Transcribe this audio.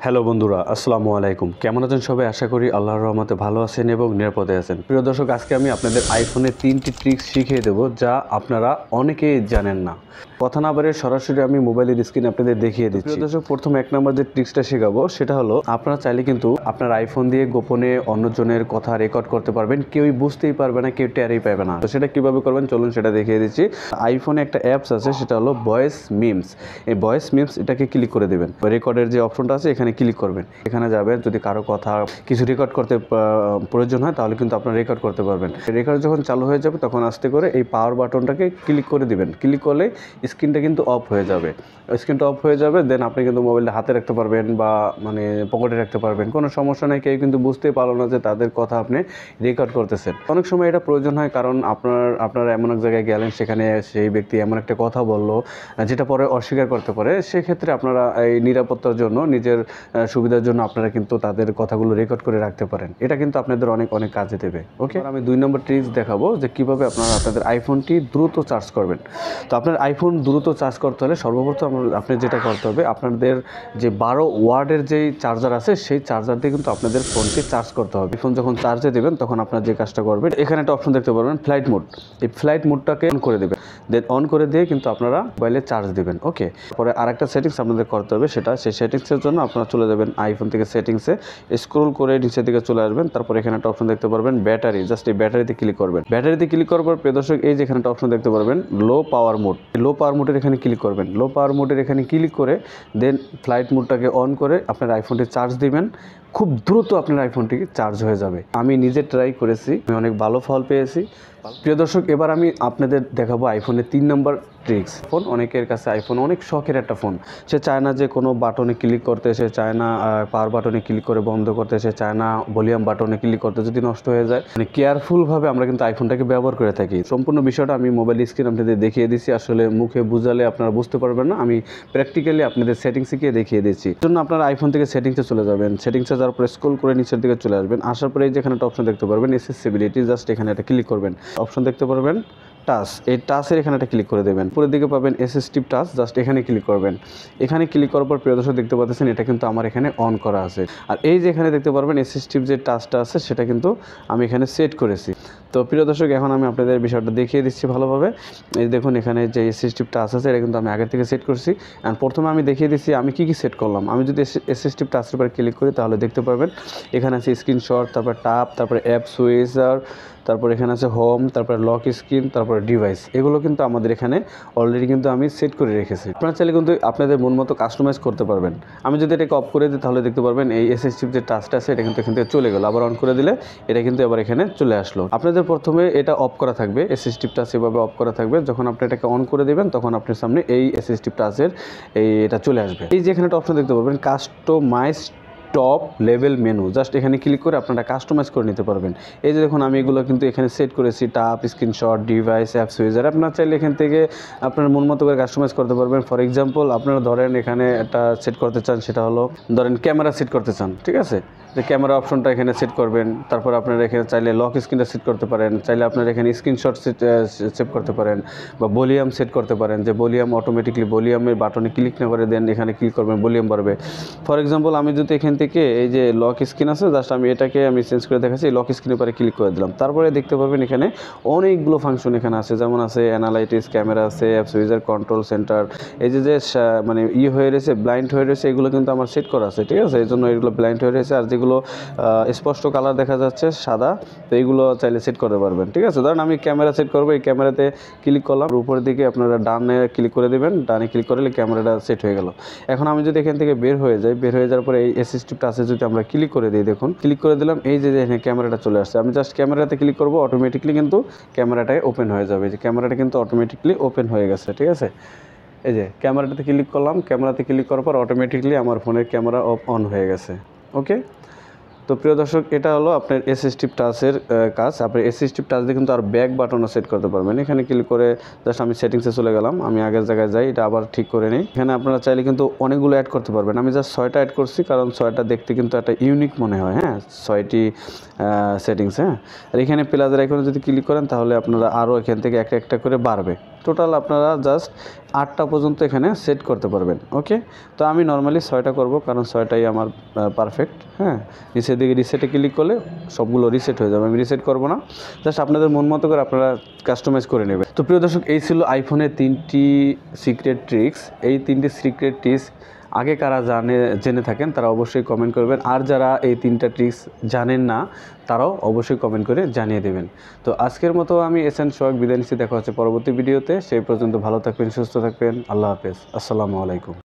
Hello বন্ধুরা, আসসালামু আলাইকুম। কেমন আছেন সবাই? আশা করি আল্লাহর রহমতে ভালো আছেন এবং নিরাপদে আছেন। প্রিয় দর্শক, আজকে আমি আপনাদের আইফোনের 3টি ট্রিক্স শিখিয়ে দেবো যা আপনারা অনেকেই জানেন না। কথা না বাড়িয়ে সরাসরি আমি মোবাইলের স্ক্রিনে আপনাদের দেখিয়ে দিচ্ছি। প্রিয় দর্শক, প্রথমে 1 নম্বর যে ট্রিক্সটা শেখাবো সেটা হলো, আপনারা চাইলে কিন্তু আপনার আইফোন দিয়ে গোপনে অন্যজনের কথা রেকর্ড করতে পারবেন। কেউই বুঝতেই পারবে না, কেউ টেরই পাবে না। তো সেটা কীভাবে করবেন চলুন সেটা দেখিয়ে দিচ্ছি। আইফোনে একটা অ্যাপস আছে, সেটা হলো ভয়েস মিমস। এই ভয়েস মিমস এটাকে ক্লিক করে দেবেন। রেকর্ডের যে অপশনটা আছে এখানে ক্লিক করবেন। এখানে যাবেন, যদি কারো কথা কিছু রেকর্ড করতে প্রয়োজন হয় তাহলে কিন্তু আপনারা রেকর্ড করতে পারবেন। রেকর্ড যখন চালু হয়ে যাবে তখন আস্তে করে এই পাওয়ার বাটনটাকে ক্লিক করে দিবেন। ক্লিক করলে স্ক্রিনটা কিন্তু অফ হয়ে যাবে। স্ক্রিনটা অফ হয়ে যাবে, দেন আপনি কিন্তু মোবাইলটা হাতে রাখতে পারবেন বা পকেটে রাখতে পারবেন। কোনো সমস্যা নেই, কেউ কিন্তু বুঝতেই পারলো না যে তাদের কথা আপনি রেকর্ড করতেছেন। অনেক সময় এটা প্রয়োজন হয়, কারণ আপনারা এমন এক জায়গায় গেলেন, সেখানে সেই ব্যক্তি এমন একটা কথা বললো যেটা পরে অস্বীকার করতে পারে। সেক্ষেত্রে আপনারা এই নিরাপত্তার জন্য, নিজের সুবিধার জন্য আপনারা কিন্তু তাদের কথাগুলো রেকর্ড করে রাখতে পারেন। এটা কিন্তু আপনাদের অনেক কাজে দেবে। ওকে, আমি 2 নম্বর ট্রিক্স দেখাবো যে কীভাবে আপনারা আপনাদের আইফোনটি দ্রুত চার্জ করবেন। তো আপনার আইফোন দ্রুত চার্জ করতে হলে সর্বপ্রথম আপনি যেটা করতে হবে, আপনাদের যে 12 ওয়াটের যেই চার্জার আছে সেই চার্জার দিয়ে কিন্তু আপনাদের ফোনটি চার্জ করতে হবে। ফোন যখন চার্জে দেবেন তখন আপনার যে কাজটা করবেন, এখানে একটা অপশন দেখতে পারবেন ফ্লাইট মোড। এই ফ্লাইট মোডটাকে অন করে দেবেন। দেন অন করে দিয়ে কিন্তু আপনারা মোবাইলে চার্জ দেবেন। ওকে, পরে আরেকটা সেটিংস আপনাদের করতে হবে, সেটা সেই সেটিংসের জন্য আপনারা চলে যাবেন আইফোন থেকে সেটিংসে, স্ক্রল করে নিচের দিকে চলে আসবেন। তারপর এখানে একটা অপশন দেখতে পারবেন ব্যাটারি। জাস্ট এই ব্যাটারিতে ক্লিক করবেন। ব্যাটারিতে ক্লিক করার পর প্রিয় দর্শক, এই যে এখানে একটা অপশন দেখতে পারবেন লো পাওয়ার মোড। লো পাওয়ার মোডের এখানে ক্লিক করবেন। লো পাওয়ার মোডের এখানে ক্লিক করে দেন ফ্লাইট মোডটাকে অন করে আপনার আইফোনটি চার্জ দিবেন। খুব দ্রুত আপনার আইফোনটি চার্জ হয়ে যাবে। আমি নিজে ট্রাই করেছি, আমি অনেক ভালো ফল পেয়েছি। প্রিয় দর্শক, এবার আমি আপনাদের দেখাবো আইফোনের 3 নম্বর ট্রিক্স। ফোন অনেকের কাছে আইফোন অনেক শখের একটা ফোন। সে চায় না যে কোনো বাটনে ক্লিক করতে, সে চায় না পাওয়ার বাটনে ক্লিক করে বন্ধ করতে, সে চায় না ভলিউম বাটনে ক্লিক করতে, যদি নষ্ট হয়ে যায়। কেয়ারফুলভাবে আমরা কিন্তু আইফোনটাকে ব্যবহার করে থাকি। সম্পূর্ণ বিষয়টা আমি মোবাইল স্ক্রিন আপনাদের দেখিয়ে দিচ্ছি। আসলে মুখে বুঝালে আপনারা বুঝতে পারবেন না, আমি প্র্যাকটিক্যালি আপনাদের সেটিংসে গিয়ে দেখিয়ে দিচ্ছি। জন্য আপনারা আইফোন থেকে সেটিংসে চলে যাবেন। সেটিংসে যাওয়ার পরে স্ক্রল করে নিচের দিকে চলে আসবেন। আসার পরে যেখানে একটা অপশন দেখতে পারবেন অ্যাক্সেসিবিলিটি, জাস্ট এখানে একটা ক্লিক করবেন। অপশন দেখতে পারবেন টাচ, এই টাচের এখানে একটা ক্লিক করে দেবেন। উপরের দিকে পাবেন অ্যাসিস্টিভ টাচ, জাস্ট এখানে ক্লিক করবেন। এখানে ক্লিক করার পর প্রিয় দর্শক দেখতে পাচ্ছেন এটা কিন্তু আমার এখানে অন করা আছে। আর এই যে এখানে দেখতে পারবেন অ্যাসিস্টিভ যে টাচটা আছে সেটা কিন্তু আমি এখানে সেট করেছি। তো প্রিয় দর্শক, এখন আমি আপনাদের বিষয়টা দেখিয়ে দিচ্ছি ভালোভাবে। এই দেখুন, এখানে যে অ্যাসিস্টিভ টাচ আছে এটা কিন্তু আমি আগে থেকে সেট করছি। অ্যান্ড প্রথমে আমি দেখিয়ে দিচ্ছি আমি কী সেট করলাম। আমি যদি অ্যাসিস্টিভ টাচের উপরে ক্লিক করি তাহলে দেখতে পারবেন এখানে আছে স্ক্রিনশট, তারপর টাপ, তারপরে অ্যাপ সুইচার, তারপর এখানে আছে হোম, তারপরে লক স্ক্রিন, তারপরে ডিভাইস। এগুলো কিন্তু আমাদের এখানে অলরেডি কিন্তু আমি সেট করে রেখেছি। আপনারা চাইলে কিন্তু আপনাদের মন মতো কাস্টমাইজ করতে পারবেন। আমি যদি এটাকে অফ করে দিই তাহলে দেখতে পারবেন এই অ্যাসিস্টিভ যে টাচটা আছে এটা কিন্তু এখান থেকে চলে গেল। আবার অন করে দিলে এটা কিন্তু এবার এখানে চলে আসলো। আপনাদের প্রথমে এটা অফ করা থাকবে, অ্যাসিস্টিভ টাচ এভাবে অফ করা থাকবে। যখন আপনি এটাকে অন করে দেবেন তখন আপনার সামনে এই অ্যাসিস্টিভ টাচের এটা চলে আসবে। এই যে এখানে একটা অপশন দেখতে পারবেন customize top level menu, just এখানে ক্লিক করে আপনারা কাস্টমাইজ করে নিতে পারবেন। এই যে দেখুন, আমি এগুলো কিন্তু এখানে সেট করেছি, টাপ, স্ক্রিনশট, ডিভাইস, অ্যাপ সুইচার। আপনারা চাইলে এখান থেকে আপনার মন মতো করে কাস্টমাইজ করতে পারবেন। ফর এক্সাম্পল, আপনারা ধরেন এখানে একটা সেট করতে চান, সেটা হলো ধরেন ক্যামেরা সেট করতে চান, ঠিক আছে, যে ক্যামেরা অপশনটা এখানে সেট করবেন। তারপর আপনারা এখানে চাইলে লক স্ক্রিনটা সেট করতে পারেন, চাইলে আপনারা এখানে স্ক্রিনশট সেভ করতে পারেন, বা ভলিউম সেট করতে পারেন, যে ভলিউম অটোমেটিকলি ভলিউমের বাটনে ক্লিক না করে দেন এখানে ক্লিক করবেন, ভলিউম বাড়বে। ফর এক্সাম্পল, আমি যদি এখান থেকে এই যে লক স্ক্রিন আছে, জাস্ট আমি এটাকে চেঞ্জ করে দেখাচ্ছি, লক স্ক্রিনের পরে ক্লিক করে দিলাম। তারপরে দেখতে পাবেন এখানে অনেকগুলো ফাংশন এখানে আছে, যেমন আছে অ্যানালাইটিক্স, ক্যামেরা আছে, অ্যাপ সুইচার, কন্ট্রোল সেন্টার। এই যে হয়ে রয়েছে, ব্লাইন্ড হয়ে রয়েছে, এগুলো কিন্তু আমার সেট করা আছে, ঠিক আছে, এই জন্য এগুলো ব্লাইন্ড হয়ে রয়েছে। আর যেগুলো স্পষ্ট কালার দেখা যাচ্ছে সাদা, তো এইগুলো চাইলে সেট করতে পারবেন, ঠিক আছে। ধরেন আমি ক্যামেরা সেট করবো, এই ক্যামেরাতে ক্লিক করলাম, উপরের দিকে আপনারা ডানে ক্লিক করে দেবেন। ডানে ক্লিক করলে ক্যামেরাটা সেট হয়ে গেল। এখন আমি যদি এখান থেকে বের হয়ে যাই, বের হয়ে যাওয়ার পরে এই অ্যাসিস্টিভ টাচে যদি আমরা ক্লিক করে দিই, দেখুন ক্লিক করে দিলাম, এই যে এখানে ক্যামেরাটা চলে আসছে। আমি জাস্ট ক্যামেরাতে ক্লিক করবো, অটোমেটিকলি কিন্তু ক্যামেরাটাই ওপেন হয়ে যাবে। যে ক্যামেরাটা কিন্তু অটোমেটিকলি ওপেন হয়ে গেছে, ঠিক আছে। এই যে ক্যামেরাটাতে ক্লিক করলাম, ক্যামেরাতে ক্লিক করার পর অটোমেটিকলি আমার ফোনের ক্যামেরা অন হয়ে গেছে। ওকে, তো প্রিয় দর্শক, এটা হলো আপনার অ্যাসিস্টিভ টাচের কাজ। আপনি অ্যাসিস্টিভ টাচ দিয়ে কিন্তু আর ব্যাক বাটনও সেট করতে পারবেন। এখানে ক্লিক করে জাস্ট আমি সেটিংসে চলে গেলাম, আমি আগের জায়গায় যাই, এটা আবার ঠিক করে নিই। এখানে আপনারা চাইলে কিন্তু অনেকগুলো অ্যাড করতে পারবেন। আমি জাস্ট 6টা অ্যাড করছি, কারণ 6টা দেখতে কিন্তু একটা ইউনিক মনে হয়। হ্যাঁ, 6টি সেটিংস। হ্যাঁ, আর এখানে প্লাসের আইকনে যদি ক্লিক করেন তাহলে আপনারা আরও এখান থেকে একটা একটা করে বাড়বে। টোটাল আপনারা জাস্ট 8টা পর্যন্ত এখানে সেট করতে পারবেন। ওকে, তো আমি নর্মালি 6টা করব, কারণ 6টাই আমার পারফেক্ট। হ্যাঁ, নিচের দিকে রিসেটে ক্লিক করলে সবগুলো রিসেট হয়ে যাবে। আমি রিসেট করব না, জাস্ট আপনাদের মন মতো করে আপনারা কাস্টমাইজ করে নেবেন। তো প্রিয় দর্শক, এই ছিল আইফোনের 3টি সিক্রেট ট্রিক্স। এই 3টি সিক্রেট ট্রিক্স আগে কারা জেনে থাকেন তারা অবশ্যই কমেন্ট করবেন, আর যারা এই 3টা ট্রিক্স জানেন না তারাও অবশ্যই কমেন্ট করে জানিয়ে দেবেন। তো আজকের মতো আমি এসএন সোহাগ বিদায় নিচ্ছি। দেখা হচ্ছে পরবর্তী ভিডিওতে। সেই পর্যন্ত ভালো থাকবেন, সুস্থ থাকবেন। আল্লাহ হাফেজ, আসসালামু আলাইকুম।